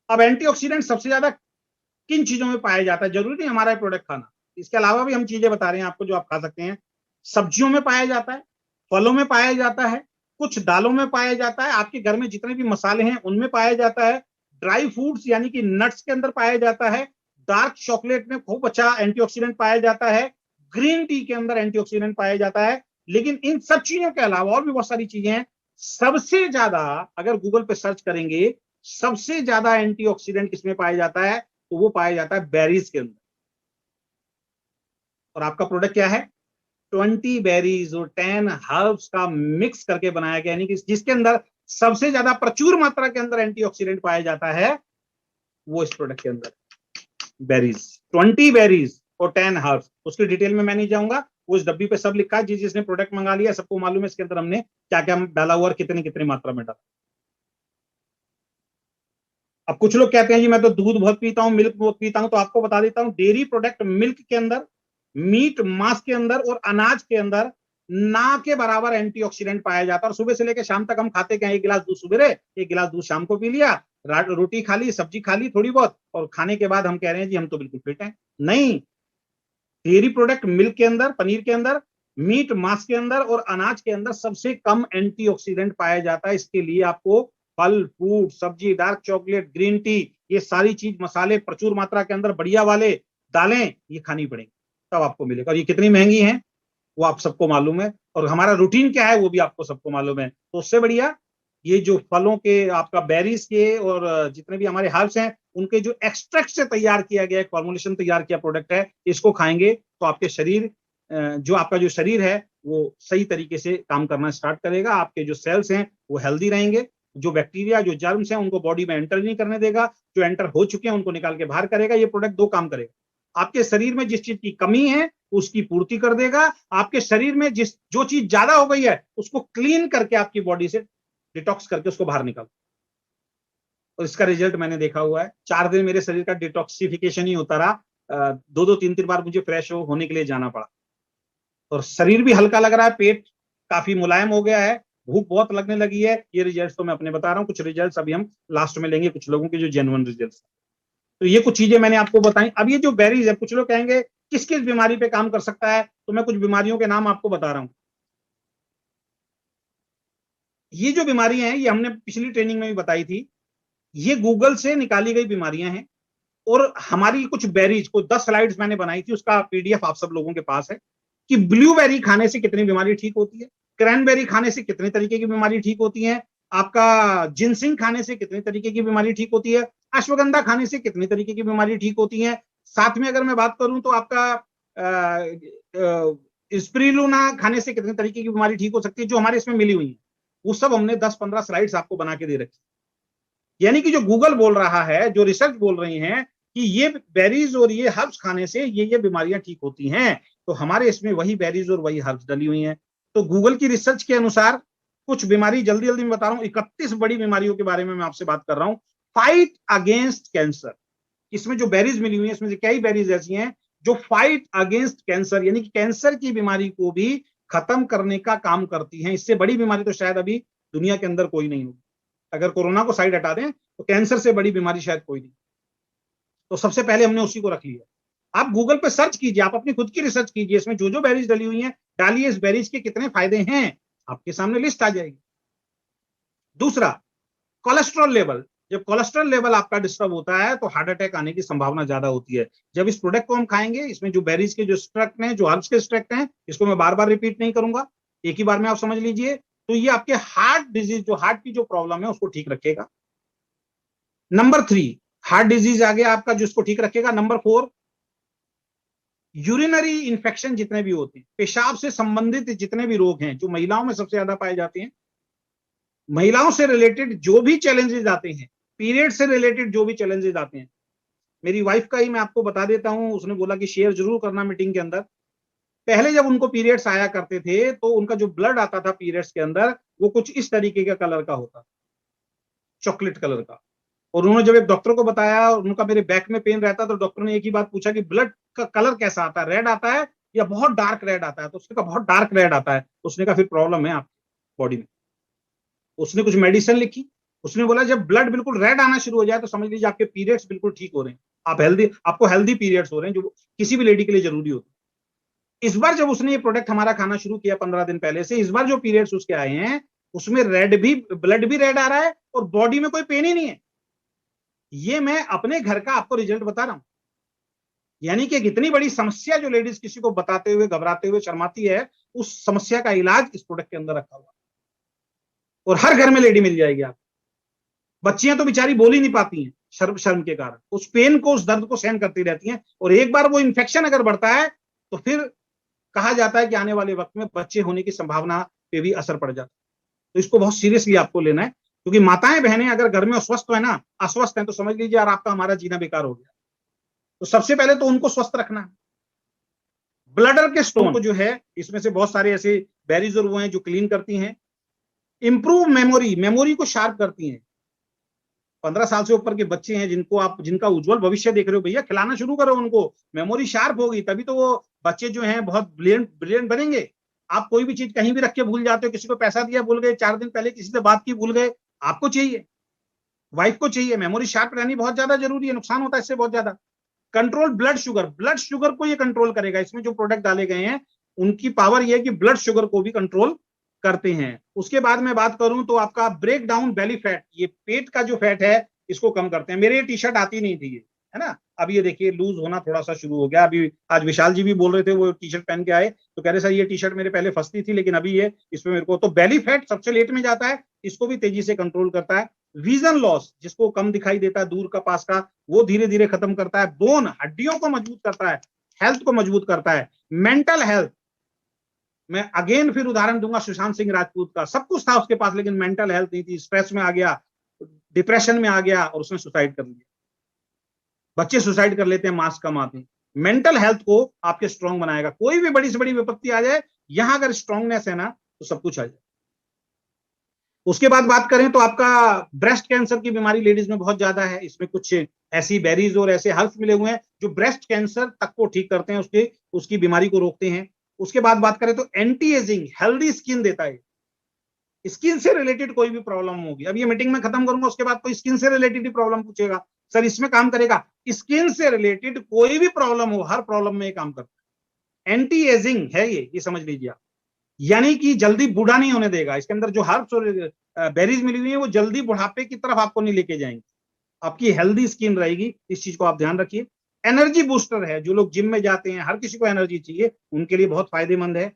अब एंटीऑक्सीडेंट सबसे ज्यादा किन चीजों में पाया जाता है? जरूरी नहीं हमारा प्रोडक्ट खाना, इसके अलावा भी हम चीजें बता रहे हैं आपको जो आप खा सकते हैं। सब्जियों में पाया जाता है, फलों में पाया जाता है, कुछ दालों में पाया जाता है, आपके घर में जितने भी मसाले हैं उनमें पाया जाता है, ड्राई फ्रूट्स यानी कि नट्स के अंदर पाया जाता है, डार्क चॉकलेट में खूब अच्छा एंटीऑक्सीडेंट पाया जाता है, ग्रीन टी के अंदर एंटीऑक्सीडेंट पाया जाता है। लेकिन इन सब चीजों के अलावा और भी बहुत सारी चीजें हैं। सबसे ज्यादा अगर गूगल पे सर्च करेंगे, सबसे ज्यादा एंटीऑक्सीडेंट किसमें पाया जाता है, तो वो पाया जाता है बेरीज के अंदर। और आपका प्रोडक्ट क्या है? 20 बेरीज और 10 हर्ब्स का मिक्स करके बनाया गया, यानी कि जिसके अंदर सबसे ज्यादा प्रचुर मात्रा के अंदर एंटीऑक्सीडेंट पाया जाता है, वो इस प्रोडक्ट के अंदर बेरीज, 20 बेरीज और 10 हर्ब्स। उसकी डिटेल में मैं नहीं जाऊंगा, उस डब्बी पे सब लिखा है, जिसने प्रोडक्ट मंगा लिया सबको मालूम है इसके अंदर हमने क्या क्या डाला हुआ और कितनी कितनी मात्रा में डाला। अब कुछ लोग कहते हैं जी मैं तो दूध बहुत पीता हूँ, मिल्क बहुत पीता हूँ, तो आपको बता देता हूँ डेयरी प्रोडक्ट मिल्क के अंदर, मीट मांस के अंदर और अनाज के अंदर ना के बराबर एंटीऑक्सीडेंट पाया जाता है। और सुबह से लेकर शाम तक हम खाते क्या, एक गिलास दूध सुबह, एक गिलास दूध शाम को पी लिया, रोटी खा ली, सब्जी खा ली थोड़ी बहुत, और खाने के बाद हम कह रहे हैं जी हम तो बिल्कुल फिट हैं। नहीं, डेयरी प्रोडक्ट मिल्क के अंदर, पनीर के अंदर, मीट मांस के अंदर और अनाज के अंदर सबसे कम एंटीऑक्सीडेंट पाया जाता है। इसके लिए आपको फल, फ्रूट, सब्जी, डार्क चॉकलेट, ग्रीन टी, ये सारी चीज, मसाले प्रचुर मात्रा के अंदर, बढ़िया वाले, दालें, ये खानी पड़ेंगी, तब आपको मिलेगा। और ये कितनी महंगी है वो आप सबको मालूम है, और हमारा रूटीन क्या है वो भी आपको सबको मालूम है। तो उससे बढ़िया ये जो फलों के, आपका बेरीज के और जितने भी हमारे हर्ब्स हैं उनके जो एक्सट्रैक्ट से तैयार किया गया, फॉर्मुलेशन तैयार किया प्रोडक्ट है, इसको खाएंगे तो आपके शरीर, जो आपका जो शरीर है वो सही तरीके से काम करना स्टार्ट करेगा। आपके जो सेल्स हैं वो हेल्दी रहेंगे, जो बैक्टीरिया, जो जर्म्स हैं उनको बॉडी में एंटर नहीं करने देगा, जो एंटर हो चुके हैं उनको निकाल के बाहर करेगा। ये प्रोडक्ट दो काम करेगा, आपके शरीर में जिस चीज की कमी है उसकी पूर्ति कर देगा, आपके शरीर में जो चीज ज्यादा हो गई है उसको क्लीन करके आपकी बॉडी से डिटॉक्स करके उसको बाहर निकाल। और इसका रिजल्ट मैंने देखा हुआ है, 4 दिन मेरे शरीर का डिटॉक्सिफिकेशन ही होता रहा, 2-2 3-3 बार मुझे फ्रेश होने के लिए जाना पड़ा, और शरीर भी हल्का लग रहा है, पेट काफी मुलायम हो गया है, भूख बहुत लगने लगी है। ये रिजल्ट तो मैं अपने बता रहा हूँ, कुछ रिजल्ट अभी हम लास्ट में लेंगे, कुछ लोगों के जो जेन्युइन रिजल्ट। तो ये कुछ चीजें मैंने आपको बताई। अब ये जो बेरीज है, कुछ लोग कहेंगे किस किस बीमारी पे काम कर सकता है, तो मैं कुछ बीमारियों के नाम आपको बता रहा हूं। ये जो बीमारियां हैं ये हमने पिछली ट्रेनिंग में भी बताई थी, ये गूगल से निकाली गई बीमारियां हैं, और हमारी कुछ बेरीज को 10 स्लाइड्स मैंने बनाई थी, उसका पीडीएफ आप सब लोगों के पास है, कि ब्लूबेरी खाने से कितनी बीमारी ठीक होती है, क्रैनबेरी खाने से कितने तरीके की बीमारी ठीक होती है, आपका जिनसिंग खाने से कितने तरीके की बीमारी ठीक होती है, अश्वगंधा खाने से कितनी तरीके की बीमारी ठीक होती है। साथ में अगर मैं बात करूं तो आपका स्पिरुलिना खाने से कितने तरीके की बीमारी ठीक हो सकती है, जो हमारे इसमें मिली हुई है, वो सब हमने 10-15 स्लाइड्स आपको बना के दे रखी। यानी कि जो गूगल बोल रहा है, जो रिसर्च बोल रही हैं कि ये बेरीज और ये हर्ब्स खाने से ये बीमारियां ठीक होती हैं, तो हमारे इसमें वही बेरीज और वही हर्ब्स डली हुई हैं। तो गूगल की रिसर्च के अनुसार कुछ बीमारी जल्दी जल्दी मैं बता रहा हूं, 31 बड़ी बीमारियों के बारे में मैं आपसे बात कर रहा हूं। फाइट अगेंस्ट कैंसर, इसमें जो बेरीज मिली हुई है, इसमें से कई बेरीज ऐसी हैं जो फाइट अगेंस्ट कैंसर, यानी कि कैंसर की बीमारी को भी खत्म करने का काम करती हैं। इससे बड़ी बीमारी तो शायद अभी दुनिया के अंदर कोई नहीं होगी। अगर कोरोना को साइड हटा दें तो कैंसर से बड़ी बीमारी शायद कोई नहीं। तो सबसे पहले हमने उसी को रख लिया। आप गूगल पे सर्च कीजिए, आप अपनी खुद की रिसर्च कीजिए, इसमें जो जो बेरीज डली हुई हैं डालिए, इस बेरीज के कितने फायदे हैं आपके सामने लिस्ट आ जाएगी। दूसरा, कोलेस्ट्रॉल लेवल, जब कोलेस्ट्रॉल लेवल आपका डिस्टर्ब होता है तो हार्ट अटैक आने की संभावना ज्यादा होती है। जब इस प्रोडक्ट को हम खाएंगे, इसमें जो बेरीज के जो एक्सट्रैक्ट हैं, जो हर्ब्स के एक्सट्रैक्ट हैं, इसको मैं बार बार रिपीट नहीं करूंगा, एक ही बार में आप समझ लीजिए, तो ये आपके हार्ट डिजीज, जो हार्ट की जो प्रॉब्लम है उसको ठीक रखेगा। नंबर 3, हार्ट डिजीज आ गया आपका, जिसको ठीक रखेगा। नंबर 4, यूरिनरी इंफेक्शन जितने भी होते हैं, पेशाब से संबंधित जितने भी रोग हैं, जो महिलाओं में सबसे ज्यादा पाए जाते हैं, महिलाओं से रिलेटेड जो भी चैलेंजेस आते हैं, पीरियड से रिलेटेड जो भी चैलेंजेस आते हैं, मेरी वाइफ का ही मैं आपको बता देता हूं, उसने बोला कि शेयर जरूर करना मीटिंग के अंदर। पहले जब उनको पीरियड्स आया करते थे तो उनका जो ब्लड आता था पीरियड्स के अंदर, वो कुछ इस तरीके का कलर का होता, चॉकलेट कलर का। और उन्होंने जब एक डॉक्टर को बताया, उनका मेरे बैक में पेन रहता, तो डॉक्टर ने एक ही बात पूछा कि ब्लड का कलर कैसा आता है, रेड आता है या बहुत डार्क रेड आता है? तो उसने कहा बहुत डार्क रेड आता है। उसने कहा फिर प्रॉब्लम है आपकी बॉडी में। उसने कुछ मेडिसिन लिखी, उसने बोला जब ब्लड बिल्कुल रेड आना शुरू हो जाए तो समझ लीजिए आपके पीरियड्स बिल्कुल ठीक हो रहे हैं, आपको हेल्दी पीरियड्स हो रहे हैं, जो किसी भी लेडी के लिए जरूरी होता है। इस बार जब उसने ये प्रोडक्ट हमारा खाना शुरू किया 15 दिन पहले से, इस बार जो पीरियड्स उसके आए हैं उसमें ब्लड भी रेड आ रहा है और बॉडी में कोई पेन ही नहीं है। ये मैं अपने घर का आपको रिजल्ट बता रहा हूं। यानी कि इतनी बड़ी समस्या जो लेडीज किसी को बताते हुए, घबराते हुए, शर्माती है, उस समस्या का इलाज इस प्रोडक्ट के अंदर रखा हुआ, और हर घर में लेडी मिल जाएगी आपको। बच्चियां तो बेचारी बोल ही नहीं पाती हैं शर्म के कारण, उस पेन को, उस दर्द को सहन करती रहती हैं, और एक बार वो इन्फेक्शन अगर बढ़ता है तो फिर कहा जाता है कि आने वाले वक्त में बच्चे होने की संभावना पे भी असर पड़ जाता है। तो इसको बहुत सीरियसली आपको लेना है, क्योंकि माताएं बहनें अगर घर में अस्वस्थ है तो समझ लीजिए यार आपका हमारा जीना बेकार हो गया। तो सबसे पहले तो उनको स्वस्थ रखना है। ब्लडर के स्टोन को जो है, इसमें से बहुत सारे ऐसे बेरीज और वो हैं जो क्लीन करती हैं। इंप्रूव मेमोरी, मेमोरी को शार्प करती हैं। 15 साल से ऊपर के बच्चे हैं जिनका उज्जवल भविष्य देख रहे हो, भैया खिलाना शुरू करो उनको, मेमोरी शार्प होगी तभी तो वो बच्चे जो हैं बहुत ब्रिलियंट ब्रिलियंट बनेंगे। आप कोई भी चीज कहीं भी रख के भूल जाते हो, किसी को पैसा दिया भूल गए, 4 दिन पहले किसी से बात की भूल गए, आपको चाहिए, वाइफ को चाहिए, मेमोरी शार्प रहनी बहुत ज्यादा जरूरी है, नुकसान होता है इससे बहुत ज्यादा। Control blood sugar, blood sugar को ये कंट्रोल करेगा। इसमें जो प्रोडक्ट डाले गए हैं उनकी पावर ये है कि ब्लड शुगर को भी कंट्रोल करते हैं। उसके बाद मैं बात करूं तो आपका ब्रेक डाउन बेली फैट, ये पेट का जो फैट है इसको कम करते हैं। मेरे ये टी शर्ट आती नहीं थी, है ना, अब ये देखिए लूज होना थोड़ा सा शुरू हो गया। अभी आज विशाल जी भी बोल रहे थे, वो टी शर्ट पहन के आए तो कह रहे सर ये टी शर्ट मेरे पहले फंसती थी लेकिन अभी ये इसमें मेरे को, तो बेली फैट सबसे लेट में जाता है, इसको भी तेजी से कंट्रोल करता है। विजन लॉस, जिसको कम दिखाई देता है दूर का पास का, वो धीरे धीरे खत्म करता है। बोन, हड्डियों को मजबूत करता है, हेल्थ को मजबूत करता है। मेंटल हेल्थ, मैं अगेन फिर उदाहरण दूंगा सुशांत सिंह राजपूत का, सब कुछ था उसके पास लेकिन मेंटल हेल्थ नहीं थी, स्ट्रेस में आ गया, डिप्रेशन में आ गया और उसने सुसाइड कर लिया। बच्चे सुसाइड कर लेते हैं मास्क कम आते हैं। मेंटल हेल्थ को आपके स्ट्रांग बनाएगा। कोई भी बड़ी से बड़ी विपत्ति आ जाए, यहां अगर स्ट्रांगनेस है ना तो सब कुछ आ जाए। उसके बाद बात करें तो आपका ब्रेस्ट कैंसर की बीमारी लेडीज में बहुत ज्यादा है। इसमें कुछ ऐसी बेरीज और ऐसे हर्ब्स मिले हुए हैं जो ब्रेस्ट कैंसर तक को ठीक करते हैं, उसकी बीमारी को रोकते हैं। उसके बाद बात करें तो एंटी एजिंग, हेल्दी स्किन देता है। स्किन से रिलेटेड कोई भी प्रॉब्लम होगी, अब ये मीटिंग में खत्म करूंगा उसके बाद कोई स्किन से रिलेटेड ही प्रॉब्लम पूछेगा, सर इसमें काम करेगा। स्किन से रिलेटेड कोई भी प्रॉब्लम हो, हर प्रॉब्लम में ये काम करता है। एंटी एजिंग है ये समझ लीजिए आप, यानी कि जल्दी बूढ़ा नहीं होने देगा। इसके अंदर जो हर्ब्स और बेरीज मिली हुई है वो जल्दी बुढ़ापे की तरफ आपको नहीं लेके जाएंगे, आपकी हेल्दी स्किन रहेगी। इस चीज को आप ध्यान रखिए। एनर्जी बूस्टर है, जो लोग जिम में जाते हैं, हर किसी को एनर्जी चाहिए, उनके लिए बहुत फायदेमंद है।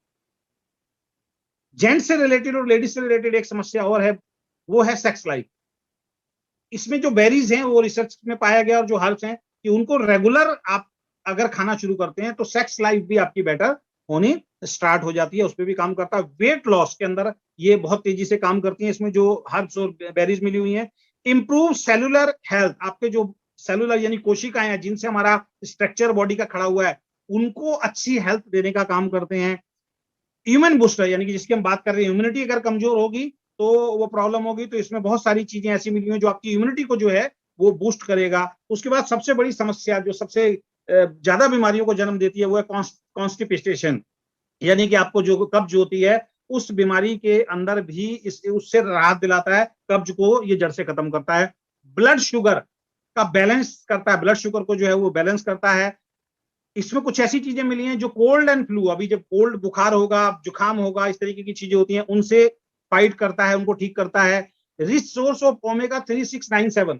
जेंट्स से रिलेटेड और लेडीज से रिलेटेड एक समस्या और है, वो है सेक्स लाइफ। इसमें जो बेरीज हैं वो रिसर्च में पाया गया और जो हर्ब्स हैं कि उनको रेगुलर आप अगर खाना शुरू करते हैं तो सेक्स लाइफ भी आपकी बेटर होनी स्टार्ट हो जाती है, उस पर भी काम करता है। वेट लॉस के अंदर ये बहुत तेजी से काम करती है, इसमें जो हर्ब्स और बेरीज मिली हुई हैं। इंप्रूव सेलुलर हेल्थ, आपके जो सेलुलर यानी कोशिकाएं हैं जिनसे हमारा स्ट्रक्चर बॉडी का खड़ा हुआ है, उनको अच्छी हेल्थ देने का काम करते हैं। इम्यून बूस्टर, यानी कि जिसकी हम बात कर रहे हैं, इम्यूनिटी अगर कमजोर होगी तो वो प्रॉब्लम होगी, तो इसमें बहुत सारी चीजें ऐसी मिली हुई जो आपकी इम्यूनिटी को जो है वो बूस्ट करेगा। उसके बाद सबसे बड़ी समस्या जो सबसे ज्यादा बीमारियों को जन्म देती है वो है कॉन्स्टिपेशन, यानी कि आपको जो कब्ज होती है, उस बीमारी के अंदर भी उससे राहत दिलाता है। कब्ज को ये जड़ से खत्म करता है। ब्लड शुगर का बैलेंस करता है, ब्लड शुगर को जो है वो बैलेंस करता है। इसमें कुछ ऐसी चीजें मिली हैं जो कोल्ड एंड फ्लू, अभी जब कोल्ड बुखार होगा, जुकाम होगा, इस तरीके की चीजें होती हैं, उनसे फाइट करता है, उनको ठीक करता है। रिच सोर्स ऑफ ओमेगा 3697,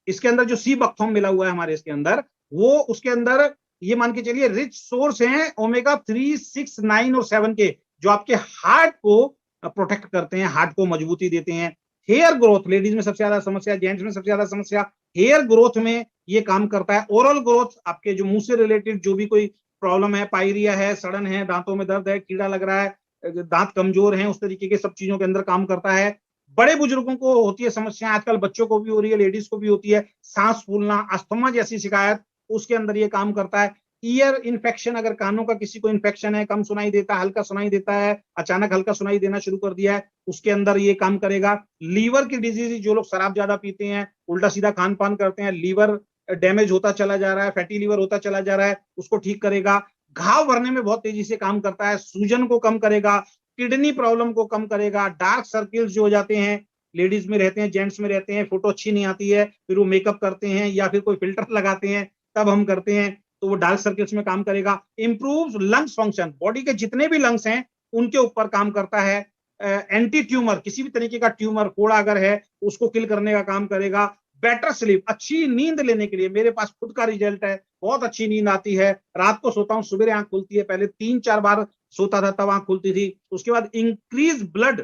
इसके अंदर जो सी बकथॉर्म मिला हुआ है हमारे इसके अंदर, वो उसके अंदर ये मान के चलिए रिच सोर्स हैं ओमेगा 3, 6, 9 और 7 के, जो आपके हार्ट को प्रोटेक्ट करते हैं, हार्ट को मजबूती देते हैं। हेयर ग्रोथ, लेडीज में सबसे ज्यादा समस्या, जेंट्स में सबसे ज्यादा समस्या हेयर ग्रोथ में ये काम करता है। ओरल ग्रोथ, आपके जो मुंह से रिलेटेड जो भी कोई प्रॉब्लम है, पायरिया है, सड़न है, दांतों में दर्द है, कीड़ा लग रहा है, दांत कमजोर हैं, उस तरीके के सब चीजों के अंदर काम करता है। बड़े बुजुर्गों को होती है समस्या, आजकल बच्चों को भी हो रही है, लेडीज को भी होती है, सांस फूलना, अस्थमा जैसी शिकायत, उसके अंदर ये काम करता है। ईयर इन्फेक्शन, अगर कानों का किसी को इन्फेक्शन है, कम सुनाई देता है, हल्का सुनाई देता है, अचानक हल्का सुनाई देना शुरू कर दिया है, उसके अंदर ये काम करेगा। लीवर की डिजीज, जो लोग शराब ज्यादा पीते हैं, उल्टा सीधा खान पान करते हैं, लीवर डैमेज होता चला जा रहा है, फैटी लीवर होता चला जा रहा है, उसको ठीक करेगा। घाव भरने में बहुत तेजी से काम करता है, सूजन को कम करेगा, किडनी प्रॉब्लम को कम करेगा। डार्क सर्किल्स जो हो जाते हैं, लेडीज में रहते हैं, जेंट्स में रहते हैं, फोटो अच्छी नहीं आती है, फिर वो मेकअप करते हैं या फिर कोई फिल्टर लगाते हैं, तब हम करते हैं, तो वो डार्क सर्किल्स में काम करेगा। इंप्रूव लंग्स फंक्शन, बॉडी के जितने भी लंग्स हैं उनके ऊपर काम करता है। एंटी ट्यूमर, किसी भी तरीके का ट्यूमर, फोड़ा अगर है, उसको किल करने का काम करेगा। बेटर स्लीप, अच्छी नींद लेने के लिए, मेरे पास खुद का रिजल्ट है, बहुत अच्छी नींद आती है, रात को सोता हूं, सुबह आंख खुलती है, पहले 3-4 बार सोता था तब आंख खुलती थी। उसके बाद इंक्रीज ब्लड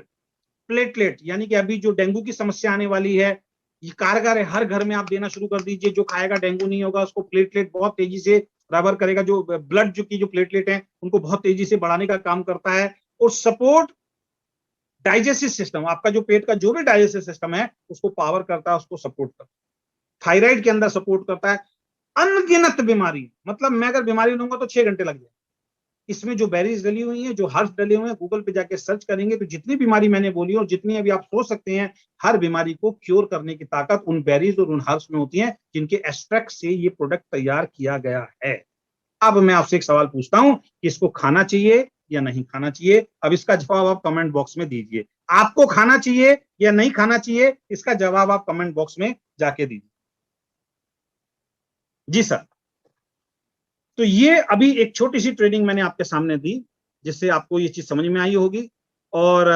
प्लेटलेट, यानी कि अभी जो डेंगू की समस्या आने वाली है, ये कारगर है, हर घर में आप देना शुरू कर दीजिए, जो खाएगा डेंगू नहीं होगा, उसको प्लेटलेट बहुत तेजी से बराबर करेगा। जो ब्लड जो प्लेटलेट है उनको बहुत तेजी से बढ़ाने का काम करता है। और सपोर्ट डाइजेस्टिव सिस्टम, आपका जो पेट का जो भी डाइजेस्टिव सिस्टम है उसको पावर करता है, उसको सपोर्ट करता है। थायराइड के अंदर सपोर्ट करता है। अनगिनत बीमारी, मतलब मैं अगर बीमारी लूंगा तो 6 घंटे लग जाए, इसमें जो बेरीज डली हुई हैं, जो हर्ब्स डले हुए हैं, गूगल पे जाके सर्च करेंगे तो जितनी बीमारी मैंने बोली और जितनी अभी आप सोच सकते हैं, हर बीमारी को क्योर करने की ताकत उन बेरीज और उन हर्ब्स में होती है, जिनके एक्सट्रैक्ट से ये प्रोडक्ट तैयार किया गया है। अब मैं आपसे एक सवाल पूछता हूं कि इसको खाना चाहिए या नहीं खाना चाहिए। अब इसका जवाब आप कमेंट बॉक्स में दीजिए। आपको खाना चाहिए या नहीं खाना चाहिए, इसका जवाब आप कमेंट बॉक्स में जाके दीजिए। जी सर। तो ये अभी एक छोटी सी ट्रेनिंग मैंने आपके सामने दी, जिससे आपको ये चीज समझ में आई होगी। और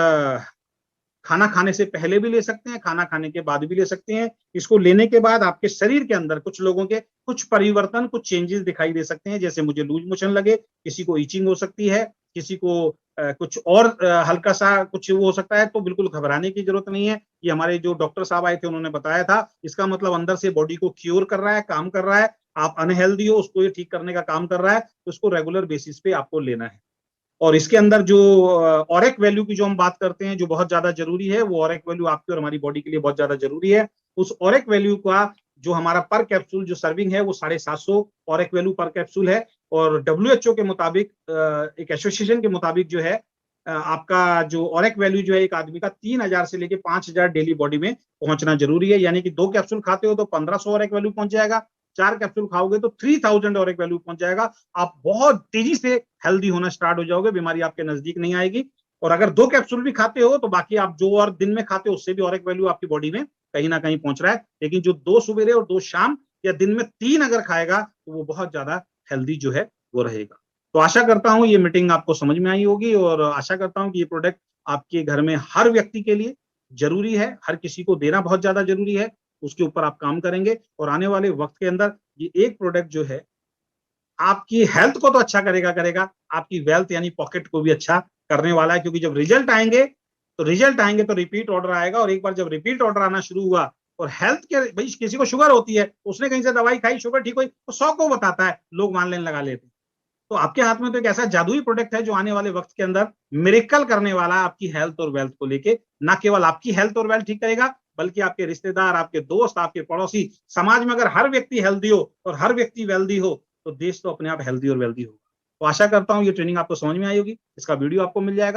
खाना खाने से पहले भी ले सकते हैं, खाना खाने के बाद भी ले सकते हैं। इसको लेने के बाद आपके शरीर के अंदर कुछ लोगों के कुछ परिवर्तन, कुछ चेंजेस दिखाई दे सकते हैं। जैसे मुझे लूज मोशन लगे, किसी को इचिंग हो सकती है, किसी को कुछ और हल्का सा कुछ वो हो सकता है। तो बिल्कुल घबराने की जरूरत नहीं है। ये हमारे जो डॉक्टर साहब आए थे उन्होंने बताया था, इसका मतलब अंदर से बॉडी को क्योर कर रहा है, काम कर रहा है। आप अनहेल्दी हो, उसको ये ठीक करने का काम कर रहा है, तो उसको रेगुलर बेसिस पे आपको लेना है। और इसके अंदर जो ऑरेक वैल्यू की जो हम बात करते हैं, जो बहुत ज्यादा जरूरी है, वो ऑरेक वैल्यू आपकी और हमारी बॉडी के लिए बहुत ज्यादा जरूरी है। उस ऑरेक वैल्यू का जो हमारा पर कैप्सूल जो सर्विंग है, वो 750 ऑरेक वैल्यू पर कैप्सूल है। और डब्ल्यूएचओ के मुताबिक, एक एसोसिएशन के मुताबिक जो है, आपका जो ऑरेक वैल्यू जो है एक आदमी का 3000 से लेके 5000 डेली बॉडी में पहुंचना जरूरी है। यानी कि 2 कैप्सूल खाते हो तो 1500 ऑरेक वैल्यू पहुंच जाएगा, 4 कैप्सूल खाओगे तो 3000 ऑरेक वैल्यू पहुंच जाएगा। आप बहुत तेजी से हेल्दी होना स्टार्ट हो जाओगे, बीमारी आपके नजदीक नहीं आएगी। और अगर 2 कैप्सूल भी खाते हो तो बाकी आप जो और दिन में खाते हो उससे भी ऑरेक वैल्यू आपकी बॉडी में कहीं ना कहीं पहुंच रहा है। लेकिन जो 2 सुबेरे और 2 शाम या दिन में 3 अगर खाएगा तो वो बहुत ज्यादा हेल्दी जो है वो रहेगा। तो आशा करता हूं ये मीटिंग आपको समझ में आई होगी, और आशा करता हूं कि ये प्रोडक्ट आपके घर में हर व्यक्ति के लिए जरूरी है, हर किसी को देना बहुत ज्यादा जरूरी है। उसके ऊपर आप काम करेंगे और आने वाले वक्त के अंदर ये एक प्रोडक्ट जो है आपकी हेल्थ को तो अच्छा करेगा, आपकी वेल्थ यानी पॉकेट को भी अच्छा करने वाला है। क्योंकि जब रिजल्ट आएंगे तो रिपीट ऑर्डर आएगा। और एक बार जब रिपीट ऑर्डर आना शुरू हुआ, और हेल्थ के भाई, किसी को शुगर होती है, उसने कहीं से दवाई खाई, शुगर ठीक हुई, तो 100 को बताता है, लोग मान लेने लगा लेते। तो आपके हाथ में तो एक ऐसा जादुई प्रोडक्ट है जो आने वाले वक्त के अंदर मिरेकल करने वाला है आपकी हेल्थ और वेल्थ को लेके। ना केवल आपकी हेल्थ और वेल्थ ठीक करेगा, बल्कि आपके रिश्तेदार, आपके दोस्त, आपके पड़ोसी, समाज में अगर हर व्यक्ति हेल्दी हो और हर व्यक्ति वेल्दी हो तो देश तो अपने आप हेल्दी और वेल्दी होगा। तो आशा करता हूं ये ट्रेनिंग आपको समझ में आई होगी। इसका वीडियो आपको मिल जाएगा।